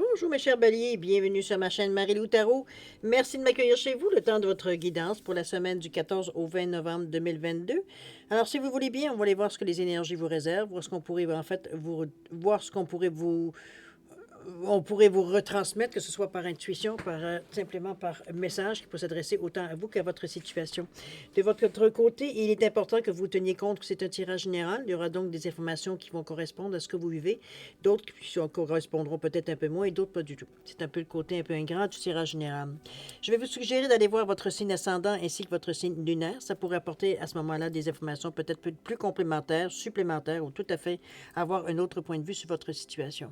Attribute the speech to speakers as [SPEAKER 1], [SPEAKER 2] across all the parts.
[SPEAKER 1] Bonjour mes chers béliers, bienvenue sur ma chaîne Marie-Lou Tarot. Merci de m'accueillir chez vous le temps de votre guidance pour la semaine du 14 au 20 novembre 2022. Alors si vous voulez bien, on va aller voir ce que les énergies vous réservent, voir ce qu'on pourrait en fait voir ce qu'on pourrait on pourrait vous retransmettre, que ce soit par intuition, simplement par message qui peut s'adresser autant à vous qu'à votre situation. De votre côté, il est important que vous teniez compte que c'est un tirage général. Il y aura donc des informations qui vont correspondre à ce que vous vivez, d'autres qui correspondront peut-être un peu moins et d'autres pas du tout. C'est un peu le côté un peu ingrat du tirage général. Je vais vous suggérer d'aller voir votre signe ascendant ainsi que votre signe lunaire. Ça pourrait apporter à ce moment-là des informations peut-être plus complémentaires, supplémentaires ou tout à fait avoir un autre point de vue sur votre situation.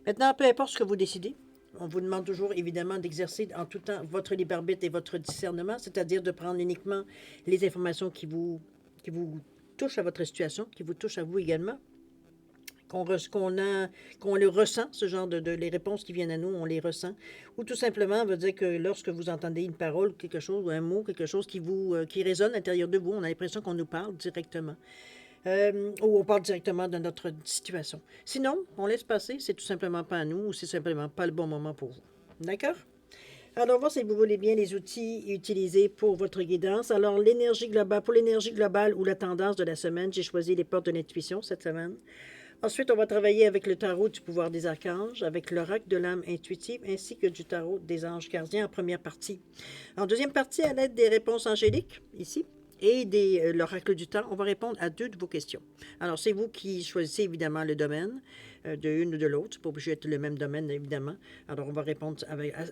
[SPEAKER 1] Maintenant, peu importe ce que vous décidez, on vous demande toujours évidemment d'exercer en tout temps votre libre arbitre et votre discernement, c'est-à-dire de prendre uniquement les informations qui vous touchent à votre situation, qui vous touchent à vous également, qu'on le ressent, ce genre les réponses qui viennent à nous, on les ressent, ou tout simplement veut dire que lorsque vous entendez une parole, quelque chose, ou un mot, quelque chose qui résonne à l'intérieur de vous, on a l'impression qu'on nous parle directement. Ou on parle directement de notre situation. Sinon, on laisse passer, c'est tout simplement pas à nous, ou c'est simplement pas le bon moment pour vous. D'accord? Alors, on va voir si vous voulez bien les outils utilisés pour votre guidance. Alors, pour l'énergie globale ou la tendance de la semaine, j'ai choisi les portes de l'intuition cette semaine. Ensuite, on va travailler avec le tarot du pouvoir des archanges, avec l'oracle de l'âme intuitive, ainsi que du tarot des anges gardiens en première partie. En deuxième partie, à l'aide des réponses angéliques, ici, et l'oracle du temps, on va répondre à 2 de vos questions. Alors, c'est vous qui choisissez évidemment le domaine de une ou de l'autre. C'est pas obligé d'être le même domaine, évidemment. Alors, on va répondre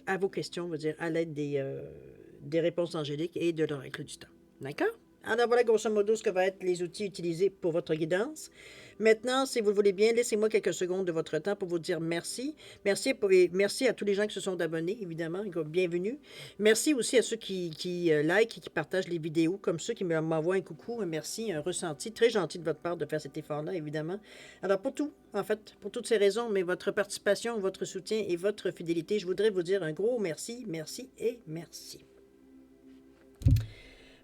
[SPEAKER 1] à vos questions, on va dire, à l'aide des réponses angéliques et de l'oracle du temps. D'accord? Alors, voilà grosso modo ce que vont être les outils utilisés pour votre guidance. Maintenant, si vous le voulez bien, laissez-moi quelques secondes de votre temps pour vous dire merci. Merci à tous les gens qui se sont abonnés, évidemment. Bienvenue. Merci aussi à ceux qui like et qui partagent les vidéos, comme ceux qui m'envoient un coucou, un merci, un ressenti. Très gentil de votre part de faire cet effort-là, évidemment. Alors, pour tout, en fait, pour toutes ces raisons, mais votre participation, votre soutien et votre fidélité, je voudrais vous dire un gros merci, merci et merci.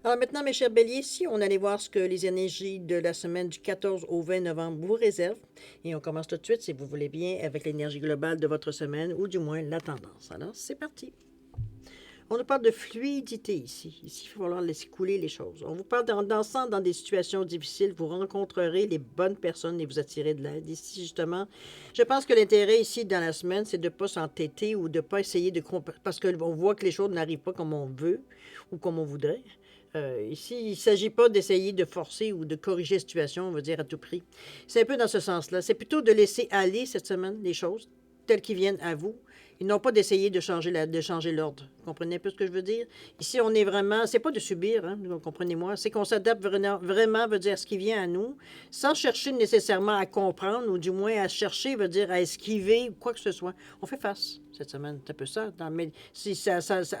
[SPEAKER 1] Alors maintenant, mes chers béliers, si on allait voir ce que les énergies de la semaine du 14 au 20 novembre vous réservent, et on commence tout de suite, si vous voulez bien, avec l'énergie globale de votre semaine, ou du moins la tendance. Alors, c'est parti. On nous parle de fluidité ici. Ici, il va falloir laisser couler les choses. On vous parle d'ensemble dans des situations difficiles. Vous rencontrerez les bonnes personnes et vous attirez de l'aide. Ici, justement, je pense que l'intérêt ici dans la semaine, c'est de ne pas s'entêter ou de ne pas essayer de... Parce qu'on voit que les choses n'arrivent pas comme on veut ou comme on voudrait. Ici, il ne s'agit pas d'essayer de forcer ou de corriger la situation, on va dire, à tout prix. C'est un peu dans ce sens-là. C'est plutôt de laisser aller cette semaine les choses telles qu'ils viennent à vous. Ils n'ont pas d'essayer de changer l'ordre. Vous comprenez un peu ce que je veux dire? Ici, on est vraiment... C'est pas de subir, hein, comprenez-moi. C'est qu'on s'adapte vraiment, veut dire, ce qui vient à nous, sans chercher nécessairement à comprendre, ou du moins à chercher, veut dire, à esquiver, ou quoi que ce soit. On fait face cette semaine. C'est un peu ça. Mais si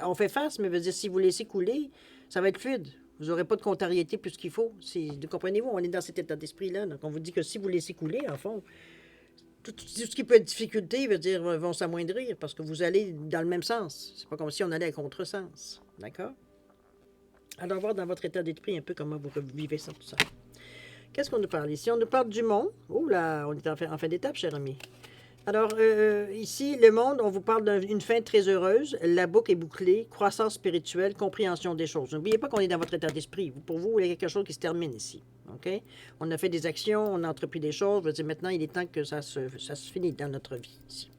[SPEAKER 1] on fait face, mais veut dire, si vous laissez couler, ça va être fluide. Vous n'aurez pas de contrariété plus qu'il faut. Comprenez-vous, on est dans cet état d'esprit-là. Donc, on vous dit que si vous laissez couler, en fond, tout ce qui peut être difficulté, veut dire, vont s'amoindrir parce que vous allez dans le même sens. C'est pas comme si on allait à contresens. D'accord? Alors, voir dans votre état d'esprit un peu comment vous vivez ça, tout ça. Qu'est-ce qu'on nous parle ici? On nous parle du monde. Oh là, on est en fin d'étape, cher ami. Alors, ici, le monde, on vous parle d'une fin très heureuse. La boucle est bouclée, croissance spirituelle, compréhension des choses. N'oubliez pas qu'on est dans votre état d'esprit. Pour vous, il y a quelque chose qui se termine ici. OK? On a fait des actions, on a entrepris des choses. Je veux dire, maintenant, il est temps que ça se finisse dans notre vie ici.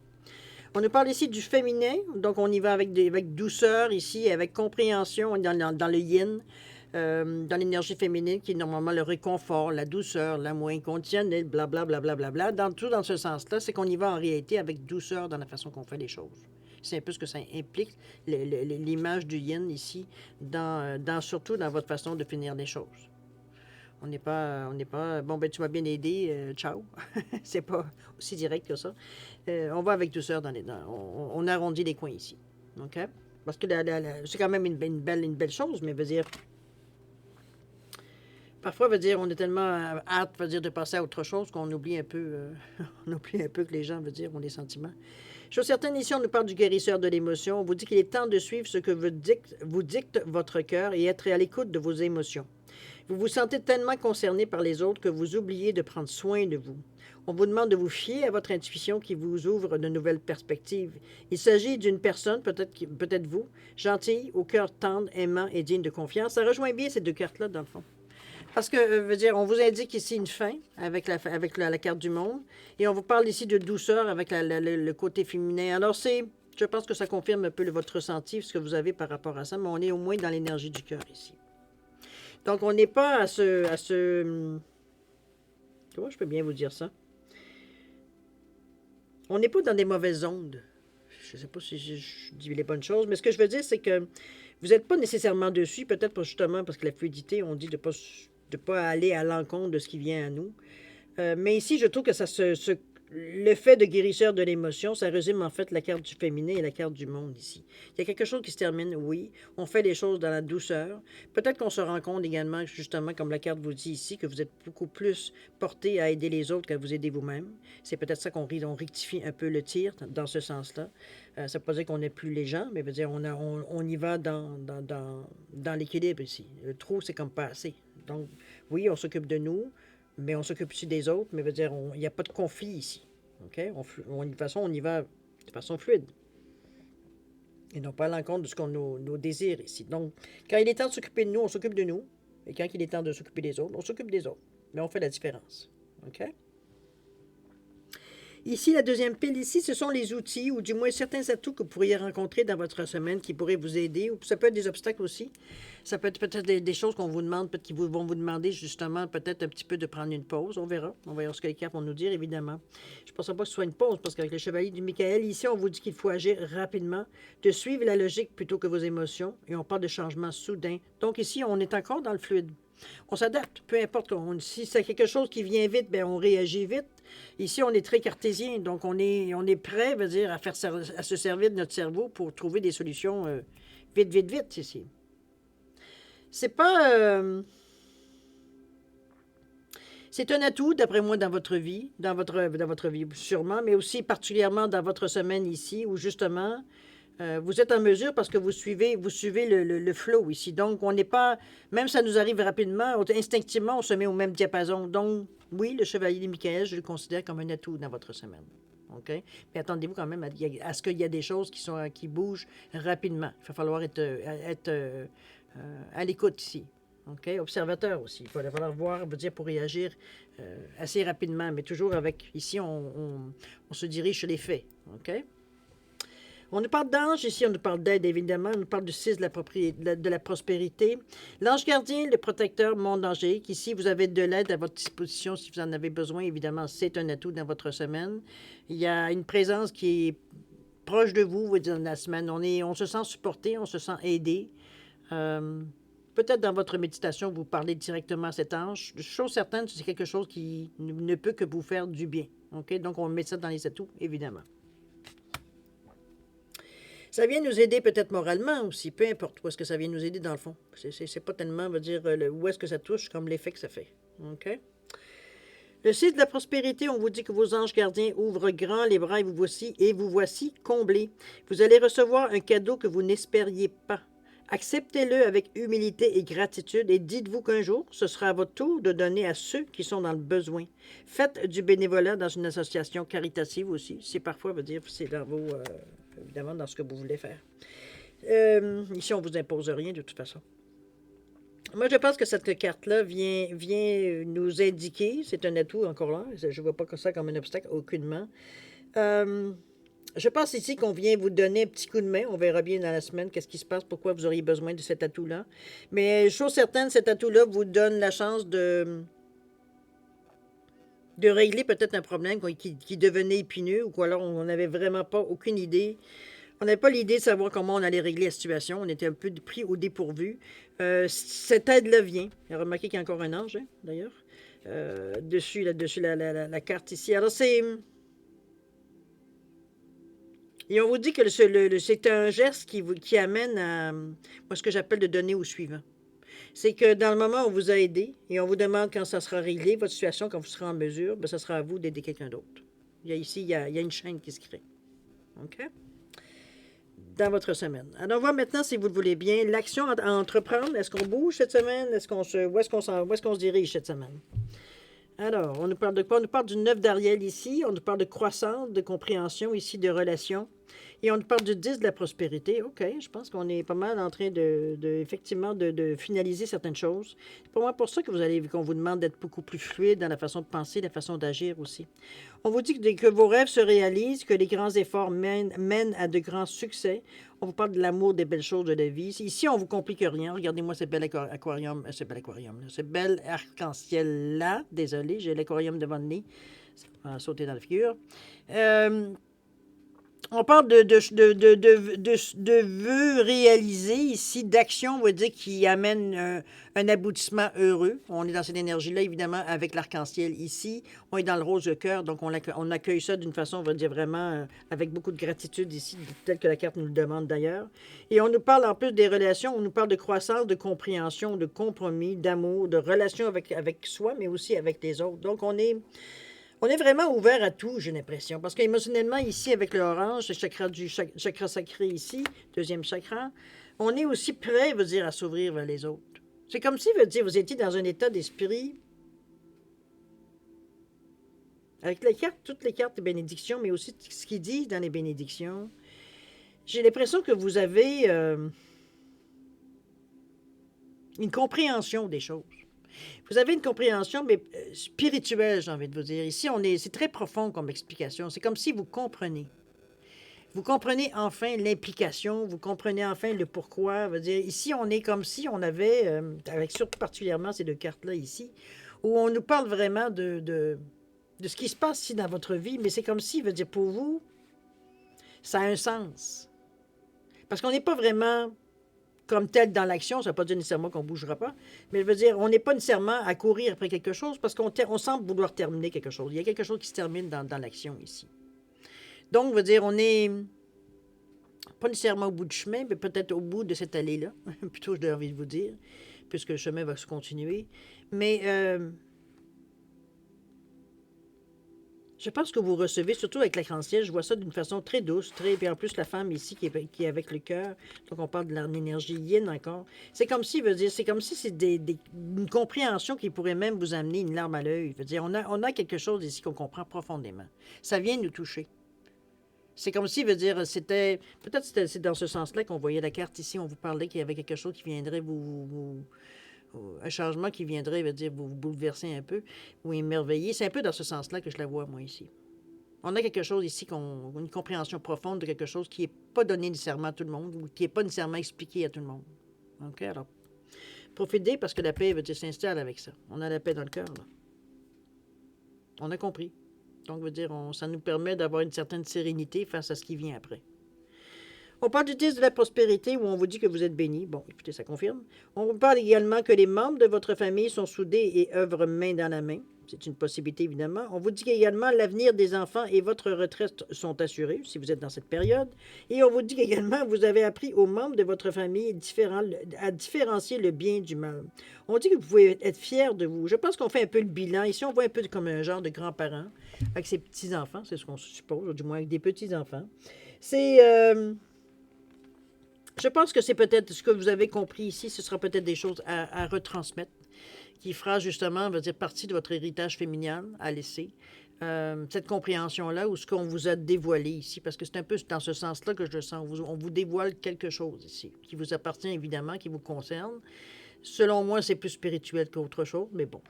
[SPEAKER 1] On nous parle ici du féminin. Donc, on y va avec douceur ici, avec compréhension dans le yin. Dans l'énergie féminine qui est normalement le réconfort, la douceur, l'amour inconditionnel, blablabla. Tout dans ce sens-là, c'est qu'on y va en réalité avec douceur dans la façon qu'on fait les choses. C'est un peu ce que ça implique, l'image du yin ici, surtout dans votre façon de finir les choses. On n'est pas, bon, ben tu m'as bien aidé, ciao. C'est pas aussi direct que ça. On va avec douceur on arrondit les coins ici. OK? Parce que c'est quand même une belle chose, mais veut dire... Parfois, veut dire, on est tellement hâte, veut dire, de passer à autre chose qu'on oublie un peu, on oublie un peu que les gens, veut dire, ont des sentiments. Chose certaine, ici, on nous parle du guérisseur de l'émotion. On vous dit qu'il est temps de suivre ce que vous dicte votre cœur et être à l'écoute de vos émotions. Vous vous sentez tellement concerné par les autres que vous oubliez de prendre soin de vous. On vous demande de vous fier à votre intuition qui vous ouvre de nouvelles perspectives. Il s'agit d'une personne, peut-être vous, gentille, au cœur tendre, aimant et digne de confiance. Ça rejoint bien ces deux cartes-là, dans le fond. Parce que, veut dire, on vous indique ici une fin avec la carte du monde, et on vous parle ici de douceur avec le côté féminin. Alors, je pense que ça confirme un peu votre ressenti, ce que vous avez par rapport à ça, mais on est au moins dans l'énergie du cœur ici. Donc, on n'est pas comment je peux bien vous dire ça? On n'est pas dans des mauvaises ondes. Je ne sais pas si je dis les bonnes choses, mais ce que je veux dire, c'est que vous n'êtes pas nécessairement dessus, peut-être justement parce que la fluidité, on dit de ne pas aller à l'encontre de ce qui vient à nous. Mais ici, je trouve que l'effet de guérisseur de l'émotion, ça résume en fait la carte du féminin et la carte du monde ici. Il y a quelque chose qui se termine, oui. On fait les choses dans la douceur. Peut-être qu'on se rend compte également, justement, comme la carte vous dit ici, que vous êtes beaucoup plus porté à aider les autres qu'à vous aider vous-même. C'est peut-être ça qu'on rectifie un peu le tir dans ce sens-là. Ça ne veut pas dire qu'on n'est plus les gens, mais veut dire on y va dans l'équilibre ici. Le trop, c'est comme pas assez. Donc, oui, on s'occupe de nous, mais on s'occupe aussi des autres, mais veut dire, il n'y a pas de conflit ici. OK? De toute façon, on y va de façon fluide. Et non pas à l'encontre de ce qu'on nos désirs ici. Donc, quand il est temps de s'occuper de nous, on s'occupe de nous. Et quand il est temps de s'occuper des autres, on s'occupe des autres. Mais on fait la différence. OK? Ici, la deuxième pile, ici, ce sont les outils, ou du moins certains atouts que vous pourriez rencontrer dans votre semaine qui pourraient vous aider. Ou ça peut être des obstacles aussi. Ça peut être peut-être des choses qu'on vous demande, peut-être qu'ils vont vous demander justement peut-être un petit peu de prendre une pause. On verra. On va voir ce que les cartes vont nous dire, évidemment. Je ne pense pas que ce soit une pause, parce qu'avec le chevalier du Michael, ici, on vous dit qu'il faut agir rapidement, de suivre la logique plutôt que vos émotions, et on parle de changements soudains. Donc ici, on est encore dans le fluide. On s'adapte, peu importe. Si c'est quelque chose qui vient vite, bien, on réagit vite. Ici, on est très cartésien, donc on est prêt, veut dire, à se servir de notre cerveau pour trouver des solutions vite, vite, vite, ici. C'est pas... c'est un atout, d'après moi, dans votre vie, dans votre vie sûrement, mais aussi particulièrement dans votre semaine ici, où justement, vous êtes en mesure parce que vous suivez le flow ici. Donc, on n'est pas, même ça nous arrive rapidement, instinctivement, on se met au même diapason. Donc, oui, le chevalier de Michael, je le considère comme un atout dans votre semaine. OK? Mais attendez-vous quand même à ce qu'il y a des choses qui bougent rapidement. Il va falloir être à l'écoute ici. OK? Observateur aussi. Il va falloir voir, veut dire, pour réagir assez rapidement, mais toujours avec, ici, on se dirige sur les faits. OK? On nous parle d'ange, ici on nous parle d'aide évidemment, on nous parle du 6 de la prospérité. L'ange gardien, le protecteur monde angélique, ici vous avez de l'aide à votre disposition si vous en avez besoin, évidemment c'est un atout dans votre semaine. Il y a une présence qui est proche de vous dans la semaine, on se sent supporté, on se sent aidé. Peut-être dans votre méditation, vous parlez directement à cet ange. Chose certaine, c'est quelque chose qui ne peut que vous faire du bien. Okay? Donc on met ça dans les atouts, évidemment. Ça vient nous aider peut-être moralement aussi, peu importe où est-ce que ça vient nous aider dans le fond. C'est pas tellement, on va dire, où est-ce que ça touche comme l'effet que ça fait. OK? Le 6 de la prospérité, on vous dit que vos anges gardiens ouvrent grand les bras et vous voici comblés. Vous allez recevoir un cadeau que vous n'espériez pas. Acceptez-le avec humilité et gratitude et dites-vous qu'un jour, ce sera à votre tour de donner à ceux qui sont dans le besoin. Faites du bénévolat dans une association caritative aussi. C'est parfois, veut dire, c'est dans vos... évidemment, dans ce que vous voulez faire. Ici, on ne vous impose rien, de toute façon. Moi, je pense que cette carte-là vient nous indiquer, c'est un atout encore là, je ne vois pas ça comme un obstacle, aucunement. Je pense ici qu'on vient vous donner un petit coup de main. On verra bien dans la semaine qu'est-ce qui se passe, pourquoi vous auriez besoin de cet atout-là. Mais chose certaine, cet atout-là vous donne la chance de régler peut-être un problème qui devenait épineux ou alors on n'avait vraiment pas aucune idée. On n'avait pas l'idée de savoir comment on allait régler la situation. On était un peu pris au dépourvu. Cette aide-là vient. Remarquez qu'il y a encore un ange, hein, d'ailleurs, dessus la carte ici. Alors, c'est... Et on vous dit que c'est un geste qui amène à moi, ce que j'appelle de donner au suivant. C'est que dans le moment où on vous a aidé et on vous demande quand ça sera réglé, votre situation, quand vous serez en mesure, bien, ça sera à vous d'aider quelqu'un d'autre. Il y a une chaîne qui se crée. OK? dans votre semaine. Alors, on va maintenant, si vous le voulez bien, l'action à entreprendre. Est-ce qu'on bouge cette semaine? Où est-ce qu'on se dirige cette semaine? Alors, on nous parle de quoi? On nous parle du 9 d'Ariel ici, on nous parle de croissance, de compréhension ici, de relations. Et on nous parle du 10 de la prospérité. OK, je pense qu'on est pas mal en train effectivement, de finaliser certaines choses. C'est pour moi pour ça que qu'on vous demande d'être beaucoup plus fluide dans la façon de penser, la façon d'agir aussi. On vous dit que vos rêves se réalisent, que les grands efforts mènent à de grands succès. On vous parle de l'amour, des belles choses de la vie. Ici, on ne vous complique rien. Regardez-moi ce bel aquarium, ce bel arc-en-ciel-là. Désolé, j'ai l'aquarium devant le nez. Ça va sauter dans la figure. On parle de vœux réalisés ici, d'actions, on va dire, qui amènent un aboutissement heureux. On est dans cette énergie-là, évidemment, avec l'arc-en-ciel ici. On est dans le rose de cœur, donc on accueille ça d'une façon, on va dire, vraiment avec beaucoup de gratitude ici, tel que la carte nous le demande d'ailleurs. Et on nous parle en plus des relations, on nous parle de croissance, de compréhension, de compromis, d'amour, de relations avec soi, mais aussi avec les autres. Donc, on est vraiment ouvert à tout, j'ai l'impression. Parce qu'émotionnellement, ici, avec le orange, le chakra sacré ici, deuxième chakra, on est aussi prêt, veut dire, à s'ouvrir vers les autres. C'est comme si, veut dire, vous étiez dans un état d'esprit, avec toutes les cartes de bénédiction, mais aussi ce qu'ils disent dans les bénédictions. J'ai l'impression que vous avez une compréhension des choses. Vous avez une compréhension, mais spirituelle, j'ai envie de vous dire. Ici, c'est très profond comme explication. C'est comme si vous comprenez. Vous comprenez enfin l'implication, vous comprenez enfin le pourquoi. Veut dire, ici, on est comme si on avait, avec surtout particulièrement ces deux cartes-là ici, où on nous parle vraiment de ce qui se passe ici dans votre vie, mais c'est comme si, veut dire, pour vous, ça a un sens. Parce qu'on n'est pas vraiment comme tel dans l'action, ça ne veut pas dire nécessairement qu'on ne bougera pas, mais je veux dire, on n'est pas nécessairement à courir après quelque chose parce qu'on semble vouloir terminer quelque chose. Il y a quelque chose qui se termine dans l'action ici. Donc, je veux dire, on n'est pas nécessairement au bout du chemin, mais peut-être au bout de cette allée-là, plutôt j'ai envie de vous dire, puisque le chemin va se continuer. Mais je pense que vous recevez, surtout avec l'arc-en-ciel, je vois ça d'une façon très douce, puis en plus la femme ici qui est avec le cœur, donc on parle de l'énergie yin encore. C'est comme si, veut dire, c'est comme si c'est une compréhension qui pourrait même vous amener une larme à l'œil. Veut dire, on a quelque chose ici qu'on comprend profondément. Ça vient nous toucher. C'est comme si, veut dire, peut-être c'est dans ce sens-là qu'on voyait la carte ici, on vous parlait qu'il y avait quelque chose qui viendrait un changement qui viendrait, veut dire, vous bouleverser un peu, ou émerveiller. C'est un peu dans ce sens-là que je la vois, moi, ici. On a quelque chose ici, une compréhension profonde de quelque chose qui n'est pas donné nécessairement à tout le monde, ou qui n'est pas nécessairement expliqué à tout le monde. OK, alors, profitez parce que la paix, veut dire, s'installe avec ça. On a la paix dans le cœur, là. On a compris. Donc, veut dire, ça nous permet d'avoir une certaine sérénité face à ce qui vient après. On parle du 10 de la prospérité où on vous dit que vous êtes béni. Bon, écoutez, ça confirme. On vous parle également que les membres de votre famille sont soudés et œuvrent main dans la main. C'est une possibilité, évidemment. On vous dit qu'également l'avenir des enfants et votre retraite sont assurés, si vous êtes dans cette période. Et on vous dit qu'également vous avez appris aux membres de votre famille à différencier le bien du mal. On dit que vous pouvez être fiers de vous. Je pense qu'on fait un peu le bilan. Ici, on voit un peu comme un genre de grands-parents avec ses petits-enfants, c'est ce qu'on suppose, du moins avec des petits-enfants. Je pense que c'est peut-être ce que vous avez compris ici, ce sera peut-être des choses à retransmettre, qui fera justement, on va dire, partie de votre héritage féminin à laisser. Cette compréhension-là, ou ce qu'on vous a dévoilé ici, parce que c'est un peu dans ce sens-là que je le sens. On vous dévoile quelque chose ici, qui vous appartient évidemment, qui vous concerne. Selon moi, c'est plus spirituel qu'autre chose, mais bon,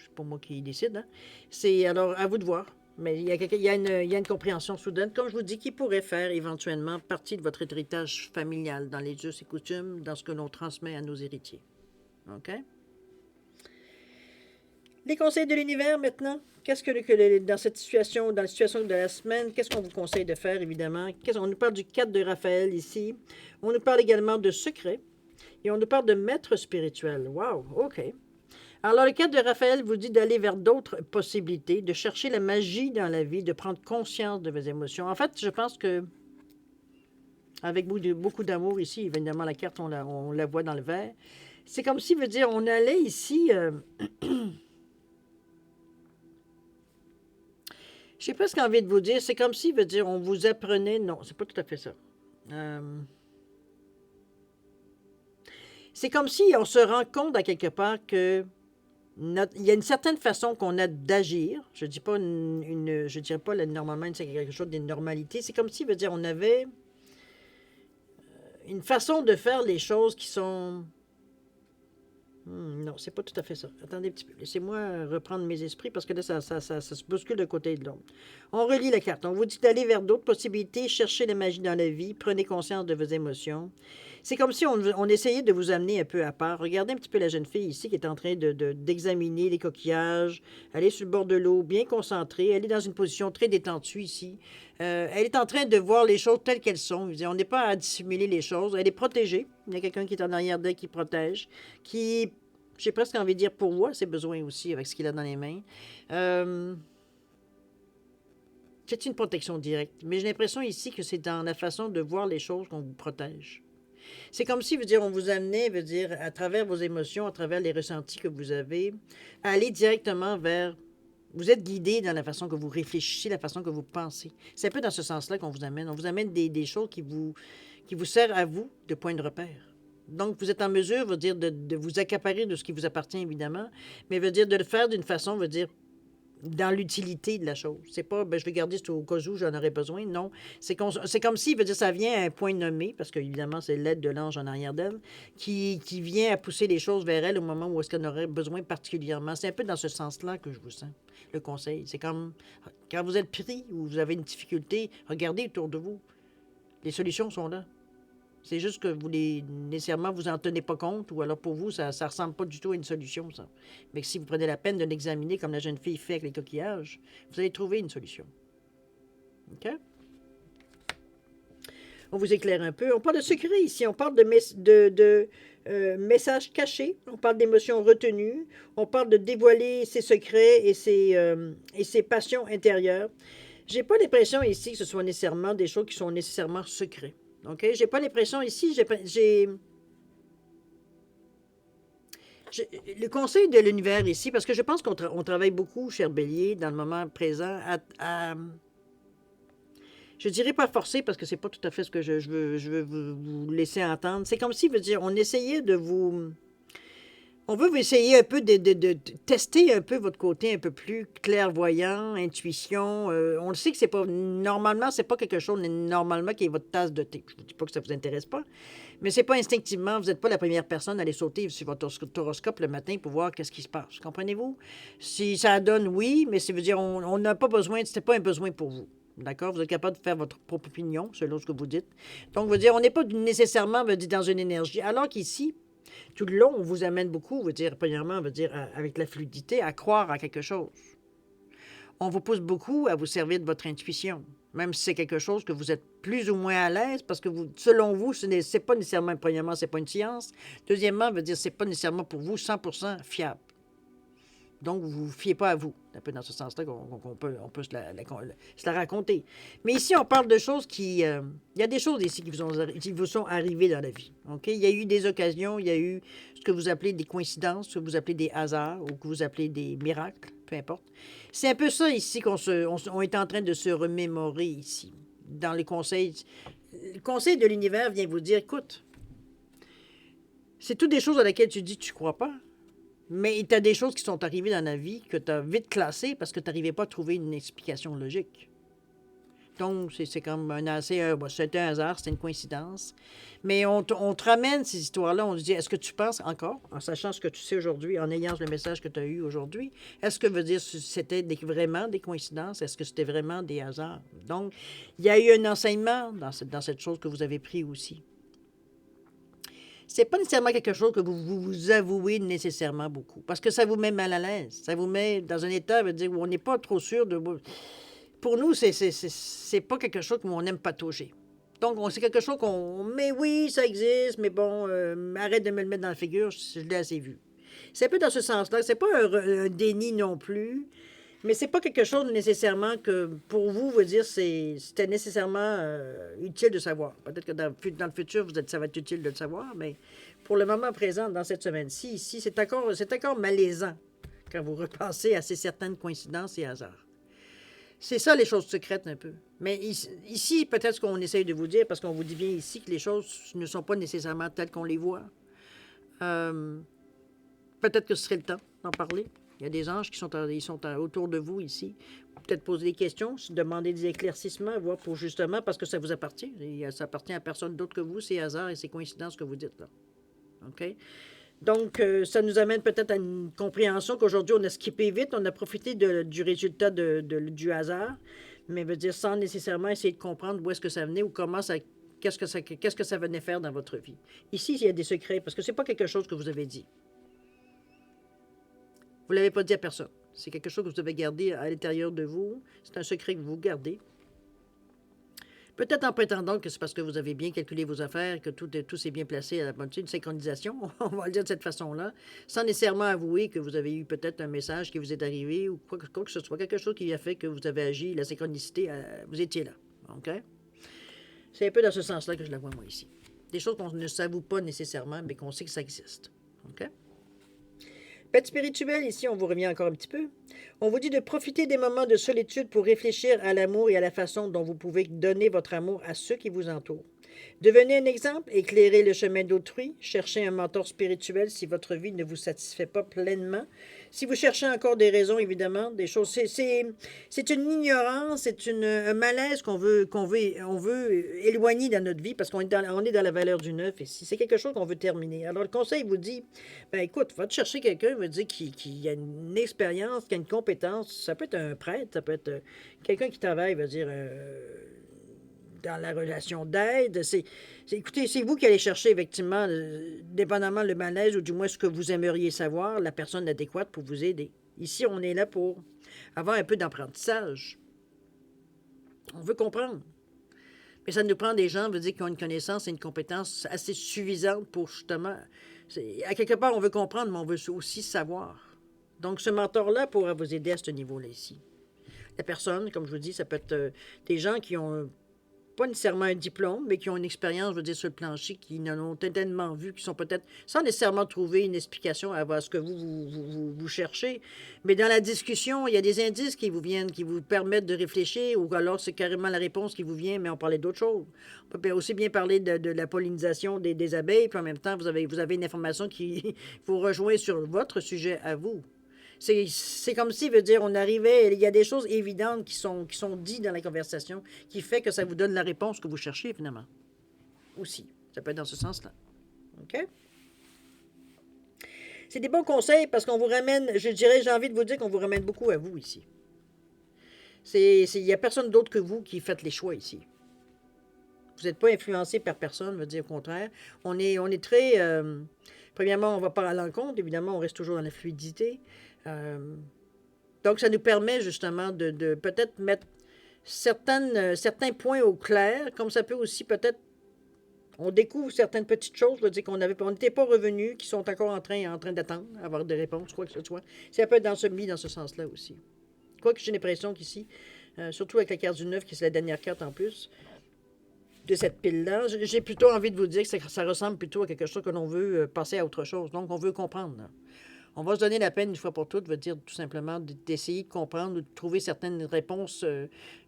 [SPEAKER 1] c'est pas moi qui décide. Hein. C'est alors à vous de voir. Mais il y a une compréhension soudaine, comme je vous dis, qui pourrait faire éventuellement partie de votre héritage familial, dans les us et coutumes, dans ce que l'on transmet à nos héritiers. OK? Les conseils de l'univers maintenant. Qu'est-ce dans cette situation, dans la situation de la semaine, qu'est-ce qu'on vous conseille de faire, évidemment? On nous parle du 4 de Raphaël ici. On nous parle également de secret. Et on nous parle de maître spirituel. Wow, OK. Alors, le 4 de Raphaël vous dit d'aller vers d'autres possibilités, de chercher la magie dans la vie, de prendre conscience de vos émotions. En fait, je pense que, avec beaucoup d'amour ici, évidemment, la carte, on la voit dans le vert. C'est comme si, veut dire, on allait ici... Je sais pas ce qu'j'ai envie de vous dire. C'est comme si, veut dire, on vous apprenait... Non, c'est pas tout à fait ça. Euh, c'est comme si on se rend compte à quelque part que il y a une certaine façon qu'on a d'agir. Je dis pas je dirais pas normalement c'est quelque chose d'une normalité. C'est comme si, veut dire, on avait une façon de faire les choses qui sont non, c'est pas tout à fait ça. Attendez un petit peu. Laissez-moi reprendre mes esprits parce que là, ça se bouscule d'un côté et de l'autre. On relit la carte. On vous dit d'aller vers d'autres possibilités, chercher la magie dans la vie, prenez conscience de vos émotions. C'est comme si on essayait de vous amener un peu à part. Regardez un petit peu la jeune fille ici qui est en train d'examiner les coquillages. Elle est sur le bord de l'eau, bien concentrée. Elle est dans une position très détendue ici. Elle est en train de voir les choses telles qu'elles sont. On n'est pas à dissimuler les choses. Elle est protégée. Il y a quelqu'un qui est en arrière d'elle qui protège, qui, j'ai presque envie de dire, pourvoit ses besoins aussi avec ce qu'il a dans les mains. C'est une protection directe. Mais j'ai l'impression ici que c'est dans la façon de voir les choses qu'on vous protège. C'est comme si, veut dire, on vous amenait, veut dire, à travers vos émotions, à travers les ressentis que vous avez, à aller directement vers. Vous êtes guidé dans la façon que vous réfléchissez, la façon que vous pensez. C'est un peu dans ce sens-là qu'on vous amène. On vous amène des choses qui vous servent à vous de point de repère. Donc, vous êtes en mesure, veut dire, de vous accaparer de ce qui vous appartient, évidemment, mais veut dire de le faire d'une façon, veut dire, dans l'utilité de la chose. C'est pas, ben, je vais garder ça au cas où j'en aurais besoin. Non. C'est comme si, veut dire, ça vient à un point nommé, parce qu'évidemment, c'est l'aide de l'ange en arrière d'elle, qui vient à pousser les choses vers elle au moment où est-ce qu'elle en aurait besoin particulièrement. C'est un peu dans ce sens-là que je vous sens, le conseil. C'est comme, quand vous êtes pris ou vous avez une difficulté, regardez autour de vous. Les solutions sont là. C'est juste que vous nécessairement vous en tenez pas compte, ou alors pour vous, ça ne ressemble pas du tout à une solution, ça. Mais si vous prenez la peine de l'examiner comme la jeune fille fait avec les coquillages, vous allez trouver une solution. OK? On vous éclaire un peu. On parle de secret ici. On parle de messages cachés. On parle d'émotions retenues. On parle de dévoiler ses secrets et ses passions intérieures. J'ai pas l'impression ici que ce soit nécessairement des choses qui sont nécessairement secrets. OK? J'ai pas l'impression ici, le conseil de l'univers ici, parce que je pense qu'on travaille beaucoup, cher Bélier, dans le moment présent, je dirais pas forcer, parce que c'est pas tout à fait ce que je veux vous laisser entendre. C'est comme si, veut dire, on essayait de vous. On veut essayer un peu de tester un peu votre côté un peu plus clairvoyant, intuition. On le sait que c'est pas normalement, c'est pas quelque chose normalement qui est votre tasse de thé. Je vous dis pas que ça vous intéresse pas, mais c'est pas instinctivement. Vous n'êtes pas la première personne à aller sauter sur votre horoscope le matin pour voir qu'est-ce qui se passe. Comprenez-vous? Si ça donne oui, mais ça veut dire on n'a pas besoin. C'était pas un besoin pour vous. D'accord? Vous êtes capable de faire votre propre opinion selon ce que vous dites. Donc, veut dire on n'est pas nécessairement dans une énergie. Alors qu'ici, tout le long, on vous amène beaucoup, veut dire, premièrement, veut dire, avec la fluidité, à croire à quelque chose. On vous pousse beaucoup à vous servir de votre intuition, même si c'est quelque chose que vous êtes plus ou moins à l'aise, parce que vous, selon vous, c'est pas nécessairement, premièrement, c'est pas une science. Deuxièmement, veut dire, c'est pas nécessairement pour vous 100% fiable. Donc, vous ne vous fiez pas à vous. C'est un peu dans ce sens-là qu'on peut se la raconter. Mais ici, on parle de choses qui... il y a des choses ici qui vous sont arrivées dans la vie. OK? Il y a eu des occasions, il y a eu ce que vous appelez des coïncidences, ce que vous appelez des hasards, ou que vous appelez des miracles, peu importe. C'est un peu ça ici on est en train de se remémorer ici. Dans les conseils... Le conseil de l'univers vient vous dire, écoute, c'est toutes des choses à laquelle tu dis que tu ne crois pas. Mais tu as des choses qui sont arrivées dans la vie que tu as vite classées parce que tu n'arrivais pas à trouver une explication logique. Donc, c'est comme c'était un hasard, c'était une coïncidence. Mais on te ramène ces histoires-là, on te dit, est-ce que tu penses encore, en sachant ce que tu sais aujourd'hui, en ayant le message que tu as eu aujourd'hui, est-ce que veut dire c'était vraiment des coïncidences? Est-ce que c'était vraiment des hasards? Donc, il y a eu un enseignement dans cette chose que vous avez pris aussi. C'est pas nécessairement quelque chose que vous avouez nécessairement beaucoup, parce que ça vous met mal à l'aise. Ça vous met dans un état, veut dire, où on n'est pas trop sûr de... Pour nous, c'est pas quelque chose qu'on aime patauger. Donc, c'est quelque chose mais oui, ça existe, mais bon, arrête de me le mettre dans la figure, je l'ai assez vu. C'est un peu dans ce sens-là. C'est pas un déni non plus, mais c'est pas quelque chose nécessairement que, pour vous, veut dire, c'était nécessairement utile de savoir. Peut-être que dans le futur, ça va être utile de le savoir, mais pour le moment présent, dans cette semaine-ci, ici, c'est encore malaisant quand vous repensez à ces certaines coïncidences et hasards. C'est ça, les choses secrètes, un peu. Mais ici, peut-être ce qu'on essaye de vous dire, parce qu'on vous dit bien ici que les choses ne sont pas nécessairement telles qu'on les voit. Euh, Peut-être que ce serait le temps d'en parler. Il y a des anges qui sont, autour de vous ici. Peut-être poser des questions, demander des éclaircissements, voir pour justement, parce que ça vous appartient. Et ça appartient à personne d'autre que vous, c'est hasard et c'est coïncidence que vous dites là. OK? Donc, ça nous amène peut-être à une compréhension qu'aujourd'hui, on a skippé vite, on a profité du résultat du hasard, mais veut dire sans nécessairement essayer de comprendre où est-ce que ça venait ou comment ça, qu'est-ce que ça venait faire dans votre vie. Ici, il y a des secrets, parce que c'est pas quelque chose que vous avez dit. Vous ne l'avez pas dit à personne. C'est quelque chose que vous avez gardé à l'intérieur de vous. C'est un secret que vous gardez. Peut-être en prétendant que c'est parce que vous avez bien calculé vos affaires, que tout s'est bien placé à la bonne, une synchronisation, on va le dire de cette façon-là, sans nécessairement avouer que vous avez eu peut-être un message qui vous est arrivé ou quoi que ce soit, quelque chose qui a fait que vous avez agi, la synchronicité, vous étiez là. OK? C'est un peu dans ce sens-là que je la vois, moi, ici. Des choses qu'on ne s'avoue pas nécessairement, mais qu'on sait que ça existe. OK? Pète spirituelle, ici, on vous revient encore un petit peu. On vous dit de profiter des moments de solitude pour réfléchir à l'amour et à la façon dont vous pouvez donner votre amour à ceux qui vous entourent. Devenez un exemple, éclairez le chemin d'autrui, cherchez un mentor spirituel si votre vie ne vous satisfait pas pleinement. Si vous cherchez encore des raisons, évidemment, des choses, c'est une ignorance, c'est un malaise on veut éloigner dans notre vie parce qu'on est dans la valeur du neuf et c'est quelque chose qu'on veut terminer. Alors le conseil vous dit, ben écoute, va te chercher quelqu'un, veut dire qui a une expérience, qui a une compétence. Ça peut être un prêtre, ça peut être quelqu'un qui travaille, veut dire dans la relation d'aide. Écoutez, c'est vous qui allez chercher, effectivement, dépendamment le malaise ou du moins ce que vous aimeriez savoir, la personne adéquate pour vous aider. Ici, on est là pour avoir un peu d'apprentissage. On veut comprendre. Mais ça nous prend des gens, veut dire, qui ont une connaissance et une compétence assez suffisante pour justement... À quelque part, on veut comprendre, mais on veut aussi savoir. Donc, ce mentor-là pourra vous aider à ce niveau-là ici. La personne, comme je vous dis, ça peut être des gens qui ont pas nécessairement un diplôme, mais qui ont une expérience, je veux dire, sur le plancher, qui en ont tellement vu, qui sont peut-être, sans nécessairement trouver une explication à ce que vous cherchez, mais dans la discussion, il y a des indices qui vous viennent, qui vous permettent de réfléchir, ou alors c'est carrément la réponse qui vous vient, mais on parlait d'autre chose. On peut aussi bien parler de la pollinisation des abeilles, puis en même temps, vous avez une information qui vous rejoint sur votre sujet à vous. C'est comme si, veut dire, on arrivait, il y a des choses évidentes qui sont dites dans la conversation qui fait que ça vous donne la réponse que vous cherchez, finalement. Aussi. Ça peut être dans ce sens-là. OK? C'est des bons conseils parce qu'on vous ramène, je dirais, j'ai envie de vous dire qu'on vous ramène beaucoup à vous ici. Il n'y a personne d'autre que vous qui faites les choix ici. Vous n'êtes pas influencé par personne, veut dire au contraire. On est très... premièrement, on ne va pas à l'encontre. Évidemment, on reste toujours dans la fluidité. Donc, ça nous permet justement de peut-être mettre certains points au clair, comme ça peut aussi peut-être, on découvre certaines petites choses, veut dire on n'était pas revenus, qui sont encore en train d'attendre, avoir des réponses, quoi que ce soit. Ça peut être mis dans ce sens-là aussi. Quoique j'ai l'impression qu'ici, surtout avec la carte du 9, qui est la dernière carte en plus, de cette pile-là, j'ai plutôt envie de vous dire que ça ressemble plutôt à quelque chose que l'on veut passer à autre chose. Donc, on veut comprendre. Là. On va se donner la peine une fois pour toutes, veut dire tout simplement d'essayer de comprendre ou de trouver certaines réponses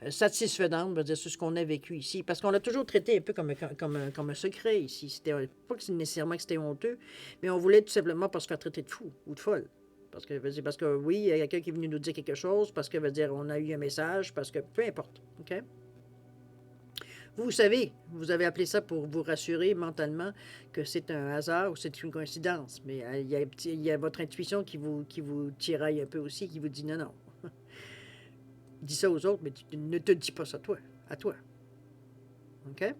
[SPEAKER 1] satisfaisantes, veut dire sur ce qu'on a vécu ici. Parce qu'on l'a toujours traité un peu comme un secret ici. C'était pas que nécessairement que c'était honteux, mais on voulait tout simplement pas se faire traiter de fou ou de folle. Parce que oui, il y a quelqu'un qui est venu nous dire quelque chose, parce que veut dire on a eu un message, parce que peu importe. OK? Vous savez, vous avez appelé ça pour vous rassurer mentalement que c'est un hasard ou c'est une coïncidence. Mais il y a votre intuition qui vous tiraille un peu aussi, qui vous dit non, non. Dis ça aux autres, mais ne te dis pas ça à toi. OK?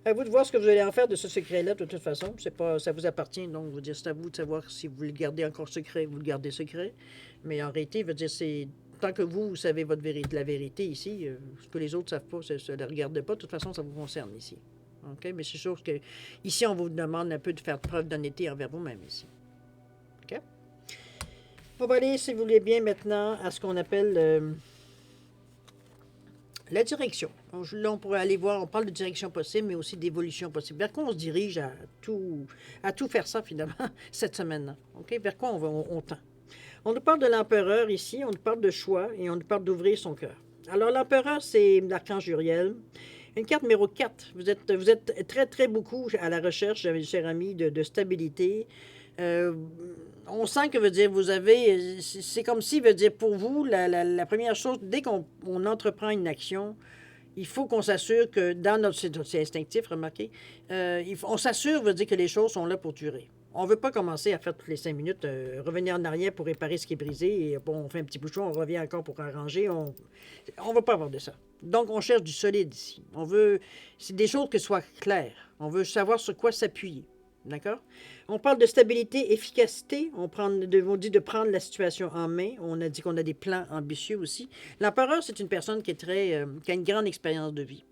[SPEAKER 1] À vous de voir ce que vous allez en faire de ce secret-là, de toute façon. Ça vous appartient, donc, vous dire, c'est à vous de savoir si vous le gardez encore secret, vous le gardez secret. Mais en réalité, veut dire, c'est... Tant que vous savez la vérité ici, ce que les autres ne savent pas, ça ne le regarde pas. De toute façon, ça vous concerne ici. OK? Mais c'est sûr que ici, on vous demande un peu de faire preuve d'honnêteté envers vous-même ici. OK? On va aller, si vous voulez bien, maintenant, à ce qu'on appelle la direction. Là, on pourrait aller voir, on parle de direction possible, mais aussi d'évolution possible. Vers quoi on se dirige à tout faire ça, finalement, cette semaine-là? OK? Vers quoi on tend? On nous parle de l'empereur ici, on nous parle de choix et on nous parle d'ouvrir son cœur. Alors, l'empereur, c'est l'archange Uriel. Une carte numéro 4. Vous êtes très, très beaucoup à la recherche, cher ami, de stabilité. Euh, on sent que, veut dire, vous avez... C'est comme si, veut dire, pour vous, la première chose, dès qu'on entreprend une action, il faut qu'on s'assure que dans notre... C'est instinctif, remarquez. On s'assure, veut dire, que les choses sont là pour durer. On ne veut pas commencer à faire toutes les 5 minutes, revenir en arrière pour réparer ce qui est brisé, et bon, on fait un petit bouchon, on revient encore pour arranger. On ne veut pas avoir de ça. Donc, on cherche du solide ici. On veut... C'est des choses qui soient claires. On veut savoir sur quoi s'appuyer. D'accord? On parle de stabilité, efficacité. On dit de prendre la situation en main. On a dit qu'on a des plans ambitieux aussi. L'empereur, c'est une personne qui est qui a une grande expérience de vie,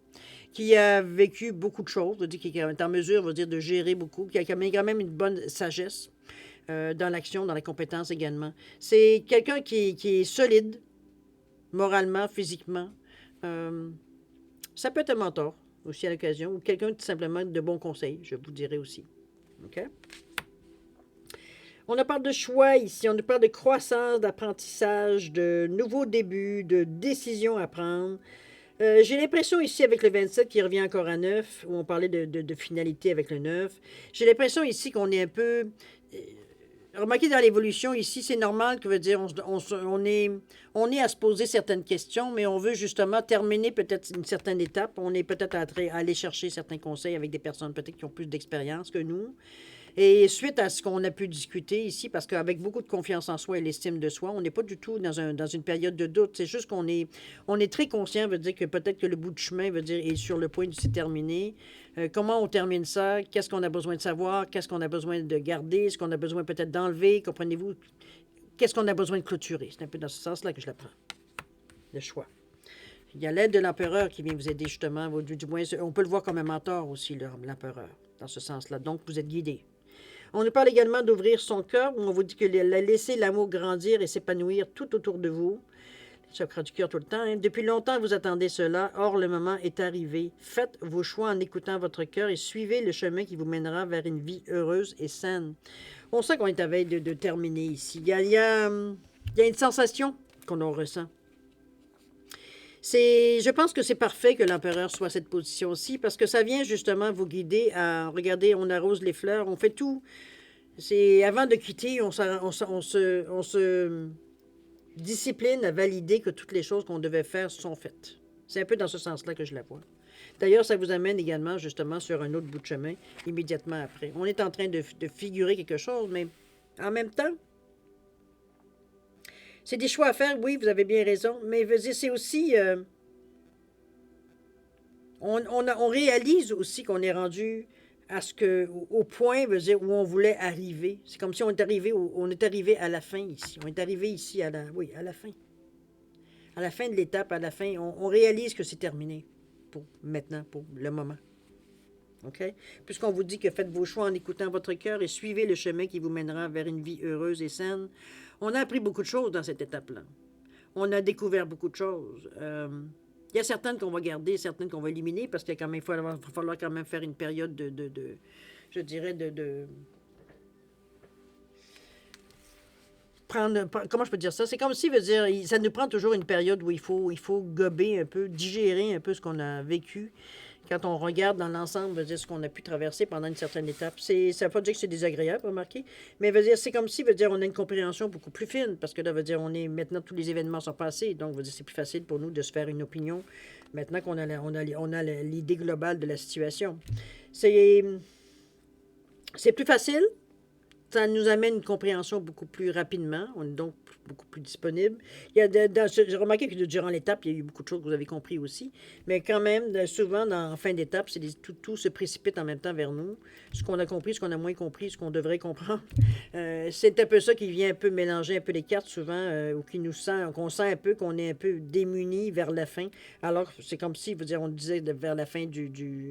[SPEAKER 1] qui a vécu beaucoup de choses, qui est en mesure, de gérer beaucoup, qui a quand même une bonne sagesse dans l'action, dans la compétence également. C'est quelqu'un qui est solide, moralement, physiquement. Ça peut être un mentor aussi à l'occasion, ou quelqu'un tout simplement de bons conseils, je vous dirais aussi. OK? On nous parle de choix ici, on nous parle de croissance, d'apprentissage, de nouveaux débuts, de décisions à prendre. J'ai l'impression ici avec le 27 qui revient encore à 9, où on parlait de finalité avec le 9. J'ai l'impression ici qu'on est un peu... Remarquez dans l'évolution ici, c'est normal que veut dire on est à se poser certaines questions, mais on veut justement terminer peut-être une certaine étape. On est peut-être à aller chercher certains conseils avec des personnes peut-être qui ont plus d'expérience que nous. Et suite à ce qu'on a pu discuter ici, parce qu'avec beaucoup de confiance en soi et l'estime de soi, on n'est pas du tout dans une période de doute. C'est juste qu'on est très conscient, veut dire que peut-être que le bout du chemin, veut dire, est sur le point de se terminer. Comment on termine ça? Qu'est-ce qu'on a besoin de savoir? Qu'est-ce qu'on a besoin de garder? Ce qu'on a besoin peut-être d'enlever? Comprenez-vous? Qu'est-ce qu'on a besoin de clôturer? C'est un peu dans ce sens-là que je la prends. Le choix. Il y a l'aide de l'empereur qui vient vous aider justement. Du moins, on peut le voir comme un mentor aussi, l'empereur, dans ce sens-là. Donc, vous êtes guidé. On nous parle également d'ouvrir son cœur, où on vous dit que laisser l'amour grandir et s'épanouir tout autour de vous. Le chakra du cœur tout le temps. Hein. Depuis longtemps, vous attendez cela. Or, le moment est arrivé. Faites vos choix en écoutant votre cœur et suivez le chemin qui vous mènera vers une vie heureuse et saine. On sent qu'on est à veille de terminer ici. Il y a une sensation qu'on ressent. Je pense que c'est parfait que l'empereur soit à cette position-ci parce que ça vient justement vous guider à, regardez, on arrose les fleurs, on fait tout. C'est avant de quitter, on se discipline à valider que toutes les choses qu'on devait faire sont faites. C'est un peu dans ce sens-là que je la vois. D'ailleurs, ça vous amène également justement sur un autre bout de chemin immédiatement après. On est en train de figurer quelque chose, mais en même temps, c'est des choix à faire, oui, vous avez bien raison, mais c'est aussi... on réalise aussi qu'on est rendu au point où on voulait arriver. C'est comme si on est arrivé à la fin ici. On est arrivé ici à la fin. À la fin de l'étape, à la fin, on réalise que c'est terminé pour maintenant, pour le moment. OK? Puisqu'on vous dit que faites vos choix en écoutant votre cœur et suivez le chemin qui vous mènera vers une vie heureuse et saine. On a appris beaucoup de choses dans cette étape-là. On a découvert beaucoup de choses. Il y a certaines qu'on va garder, certaines qu'on va éliminer, parce qu'il va falloir quand même faire une période je dirais, comment je peux dire ça? C'est comme si, ça nous prend toujours une période où il faut gober un peu, digérer un peu ce qu'on a vécu. Quand on regarde dans l'ensemble, ce qu'on a pu traverser pendant une certaine étape, ça ne veut pas dire que c'est désagréable, remarquez, mais c'est comme si, on a une compréhension beaucoup plus fine, parce que là, maintenant, tous les événements sont passés, donc, c'est plus facile pour nous de se faire une opinion, maintenant qu'on a l'idée globale de la situation. C'est plus facile, ça nous amène une compréhension beaucoup plus rapidement. On est donc beaucoup plus disponible. J'ai remarqué que durant l'étape, il y a eu beaucoup de choses que vous avez compris aussi. Mais quand même, souvent, en fin d'étape, tout se précipite en même temps vers nous. Ce qu'on a compris, ce qu'on a moins compris, ce qu'on devrait comprendre. C'est un peu ça qui vient un peu mélanger un peu les cartes souvent, ou qu'on sent un peu qu'on est un peu démuni vers la fin. Alors, c'est comme si, on disait vers la fin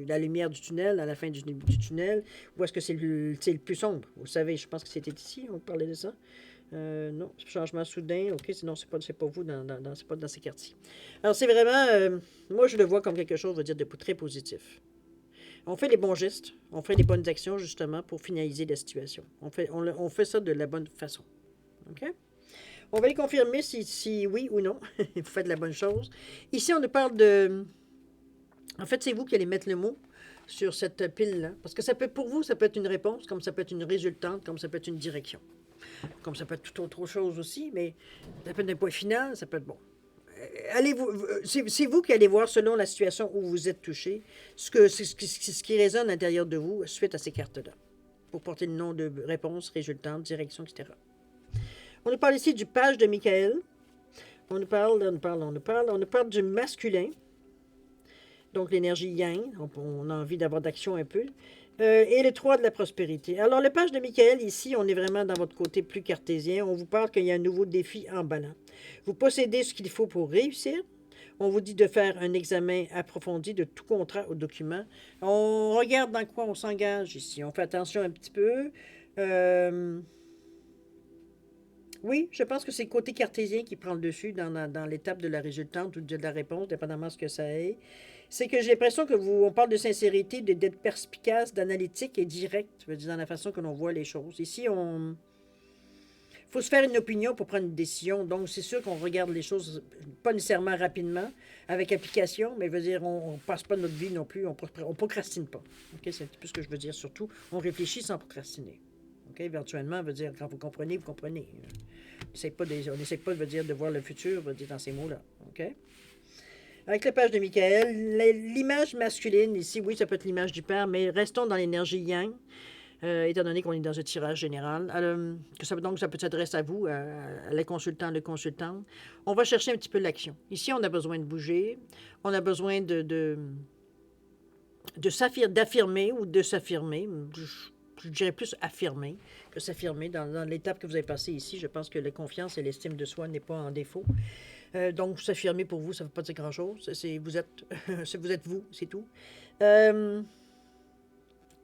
[SPEAKER 1] la lumière du tunnel, à la fin du tunnel, ou est-ce que c'est le plus sombre? Vous savez, je pense que c'était ici, on parlait de ça. Non, changement soudain, ok, sinon c'est pas vous, c'est pas dans ces quartiers. Alors c'est vraiment, moi je le vois comme quelque chose, de très positif. On fait les bons gestes, on fait les bonnes actions justement pour finaliser la situation. On fait ça de la bonne façon. OK? On va les confirmer si oui ou non. Vous faites la bonne chose. Ici, on nous parle de... En fait, c'est vous qui allez mettre le mot sur cette pile-là. Parce que ça peut, pour vous, ça peut être une réponse, comme ça peut être une résultante, comme ça peut être une direction. Comme ça peut être toute autre chose aussi, mais ça peut être un point final, ça peut être bon. C'est vous qui allez voir, selon la situation où vous êtes touché, ce qui résonne à l'intérieur de vous suite à ces cartes-là, pour porter le nom de réponse, résultante, direction, etc. On nous parle ici du page de Michael. On nous parle du masculin, donc l'énergie yang. On a envie d'avoir d'action un peu. Et le 3 de la prospérité. Alors, le page de Michael, ici, on est vraiment dans votre côté plus cartésien. On vous parle qu'il y a un nouveau défi emballant. Vous possédez ce qu'il faut pour réussir. On vous dit de faire un examen approfondi de tout contrat ou document. On regarde dans quoi on s'engage ici. On fait attention un petit peu. Oui, je pense que c'est le côté cartésien qui prend le dessus dans l'étape de la résultante ou de la réponse, dépendamment de ce que ça est. C'est que j'ai l'impression que on parle de sincérité, d'être perspicace, d'analytique et direct, je veux dire, dans la façon que l'on voit les choses. Ici, on faut se faire une opinion pour prendre une décision. Donc, c'est sûr qu'on regarde les choses pas nécessairement rapidement, avec application, mais je veux dire, on ne passe pas notre vie non plus, on procrastine pas. Okay? C'est un petit peu ce que je veux dire. Surtout, on réfléchit sans procrastiner. Okay? Éventuellement, veut dire, quand vous comprenez, vous comprenez. On n'essaie pas de voir le futur, veut dire, dans ces mots-là. Okay? Avec la page de Michael, l'image masculine, ici, oui, ça peut être l'image du père, mais restons dans l'énergie yang, étant donné qu'on est dans un tirage général. Donc, ça peut s'adresser à vous, à la consultante, le consultant. On va chercher un petit peu l'action. Ici, on a besoin de bouger, on a besoin d'affirmer ou de s'affirmer. Je dirais plus affirmer que s'affirmer. Dans l'étape que vous avez passée ici, je pense que la confiance et l'estime de soi n'est pas en défaut. Donc, s'affirmer pour vous, ça ne veut pas dire grand-chose. Vous êtes vous, c'est tout.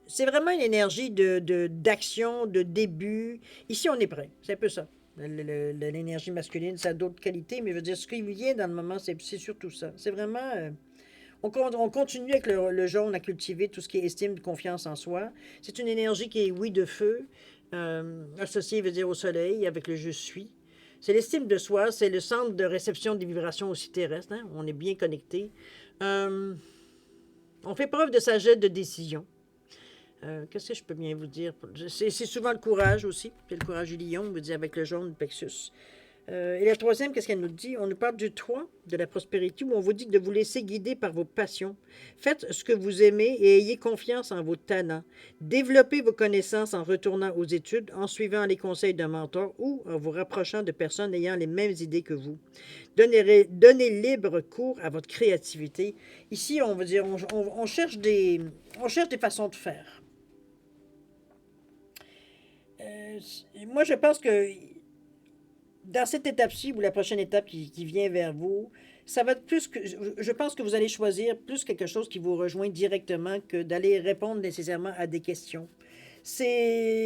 [SPEAKER 1] C'est vraiment une énergie d'action, de début. Ici, on est prêt. C'est un peu ça. L'énergie masculine, ça a d'autres qualités, mais je veux dire, ce qui vient dans le moment, c'est surtout ça. C'est vraiment... on continue avec le jaune à cultiver tout ce qui est estime, confiance en soi. C'est une énergie qui est, oui, de feu, associée, veut dire, au soleil, avec le je suis. C'est l'estime de soi, c'est le centre de réception des vibrations aussi terrestres. Hein? On est bien connecté. On fait preuve de sagesse de décision. Qu'est-ce que je peux bien vous dire? C'est souvent le courage aussi. C'est le courage du lion, on veut dire, avec le jaune, le plexus. Et la troisième, qu'est-ce qu'elle nous dit? On nous parle du 3, de la prospérité, où on vous dit de vous laisser guider par vos passions. Faites ce que vous aimez et ayez confiance en vos talents. Développez vos connaissances en retournant aux études, en suivant les conseils d'un mentor ou en vous rapprochant de personnes ayant les mêmes idées que vous. Donnez libre cours à votre créativité. Ici, on veut dire, on cherche des façons de faire. Moi, je pense que dans cette étape-ci ou la prochaine étape qui vient vers vous, ça va être plus que... Je pense que vous allez choisir plus quelque chose qui vous rejoint directement que d'aller répondre nécessairement à des questions.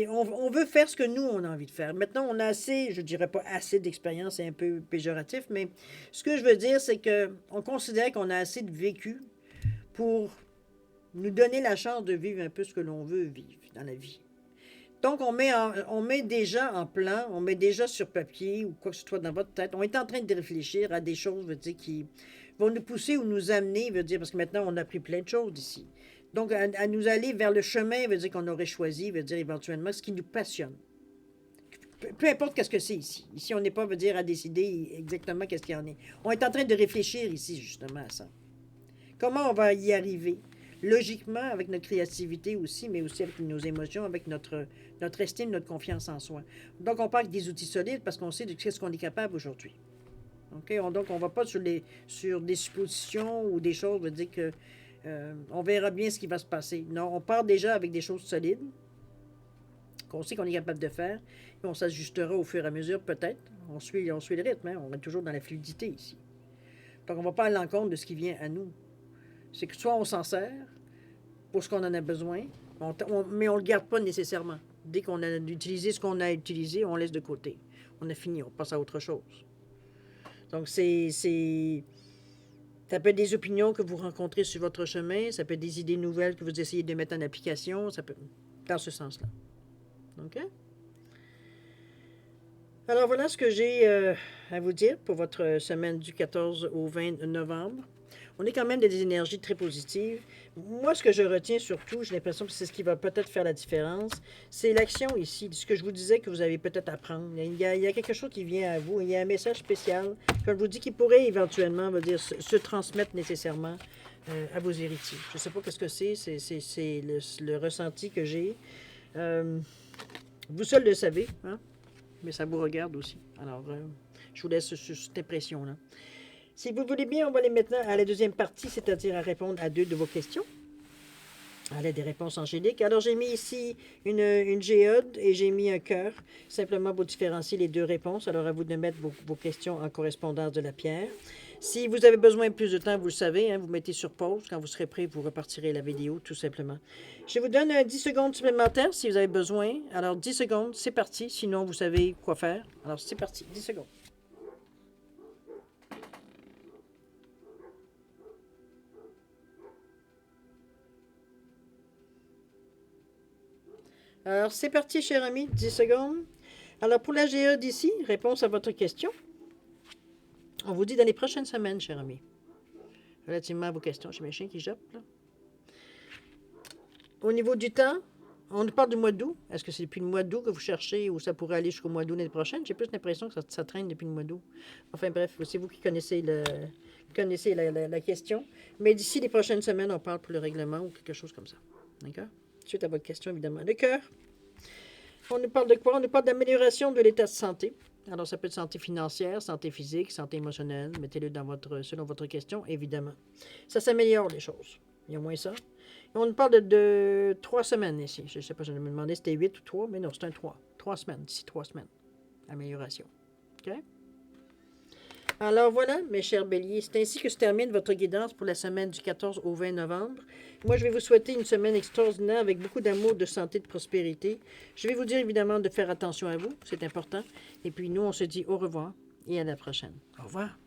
[SPEAKER 1] On veut faire ce que nous, on a envie de faire. Maintenant, on a assez, je dirais pas assez d'expérience, c'est un peu péjoratif, mais ce que je veux dire, c'est qu'on considère qu'on a assez de vécu pour nous donner la chance de vivre un peu ce que l'on veut vivre dans la vie. Donc, on met déjà en plan, on met déjà sur papier ou quoi que ce soit dans votre tête. On est en train de réfléchir à des choses, veut dire, qui vont nous pousser ou nous amener, veut dire, parce que maintenant, on a appris plein de choses ici. Donc, à nous aller vers le chemin, veut dire qu'on aurait choisi, veut dire éventuellement ce qui nous passionne. Peu importe qu'est-ce que c'est ici. Ici, on n'est pas, veut dire, à décider exactement qu'est-ce qu'il y en est. On est en train de réfléchir ici, justement, à ça. Comment on va y arriver? Logiquement, avec notre créativité aussi, mais aussi avec nos émotions, avec notre estime, notre confiance en soi. Donc, on parle des outils solides parce qu'on sait de ce qu'on est capable aujourd'hui. Okay? Donc, on ne va pas sur des suppositions ou des choses, veut dire que on verra bien ce qui va se passer. Non, on part déjà avec des choses solides qu'on sait qu'on est capable de faire et on s'ajustera au fur et à mesure, peut-être. On suit le rythme, hein? On est toujours dans la fluidité ici. Donc, on ne va pas à l'encontre de ce qui vient à nous. C'est que soit on s'en sert pour ce qu'on en a besoin, mais on ne le garde pas nécessairement. Dès qu'on a utilisé ce qu'on a utilisé, on laisse de côté. On a fini, on passe à autre chose. Donc, ça peut être des opinions que vous rencontrez sur votre chemin, ça peut être des idées nouvelles que vous essayez de mettre en application, ça peut dans ce sens-là. OK? Alors voilà ce que j'ai à vous dire pour votre semaine du 14 au 20 novembre. On est quand même dans des énergies très positives. Moi, ce que je retiens surtout, j'ai l'impression que c'est ce qui va peut-être faire la différence, c'est l'action ici. Ce que je vous disais que vous allez peut-être apprendre. Il y a quelque chose qui vient à vous. Il y a un message spécial, comme je vous dis, qui pourrait éventuellement, on va dire, se transmettre nécessairement à vos héritiers. Je ne sais pas ce que c'est. C'est le ressenti que j'ai. Vous seul le savez, hein? Mais ça vous regarde aussi. Alors, je vous laisse sur cette impression-là. Si vous voulez bien, on va aller maintenant à la deuxième partie, c'est-à-dire à répondre à 2 de vos questions. À l'aide des réponses angéliques. Alors, j'ai mis ici une géode et j'ai mis un cœur, simplement pour différencier les 2 réponses. Alors, à vous de mettre vos questions en correspondance de la pierre. Si vous avez besoin de plus de temps, vous le savez, hein, vous mettez sur pause. Quand vous serez prêt, vous repartirez la vidéo, tout simplement. Je vous donne 10 secondes supplémentaires si vous avez besoin. Alors, 10 secondes, c'est parti. Sinon, vous savez quoi faire. Alors, c'est parti. 10 secondes. Alors, c'est parti, cher ami, 10 secondes. Alors, pour la géode ici, réponse à votre question. On vous dit dans les prochaines semaines, cher ami. Relativement à vos questions. J'ai mes chiens qui jappent, là. Au niveau du temps, on nous parle du mois d'août. Est-ce que c'est depuis le mois d'août que vous cherchez ou ça pourrait aller jusqu'au mois d'août l'année prochaine? J'ai plus l'impression que ça traîne depuis le mois d'août. Enfin bref, c'est vous qui connaissez, la question. Mais d'ici les prochaines semaines, on parle pour le règlement ou quelque chose comme ça. D'accord? Suite à votre question, évidemment. Le cœur. On nous parle de quoi? On nous parle d'amélioration de l'état de santé. Alors, ça peut être santé financière, santé physique, santé émotionnelle. Mettez-le selon votre question, évidemment. Ça s'améliore, les choses. Il y a au moins ça. Et on nous parle de 3 semaines ici. Je ne sais pas, je me demandais si c'était 8 ou 3, mais non, c'est un 3. 3 semaines, d'ici 3 semaines. Amélioration. OK? Alors voilà, mes chers béliers, c'est ainsi que se termine votre guidance pour la semaine du 14 au 20 novembre. Moi, je vais vous souhaiter une semaine extraordinaire avec beaucoup d'amour, de santé, de prospérité. Je vais vous dire évidemment de faire attention à vous, c'est important. Et puis nous, on se dit au revoir et à la prochaine. Au revoir.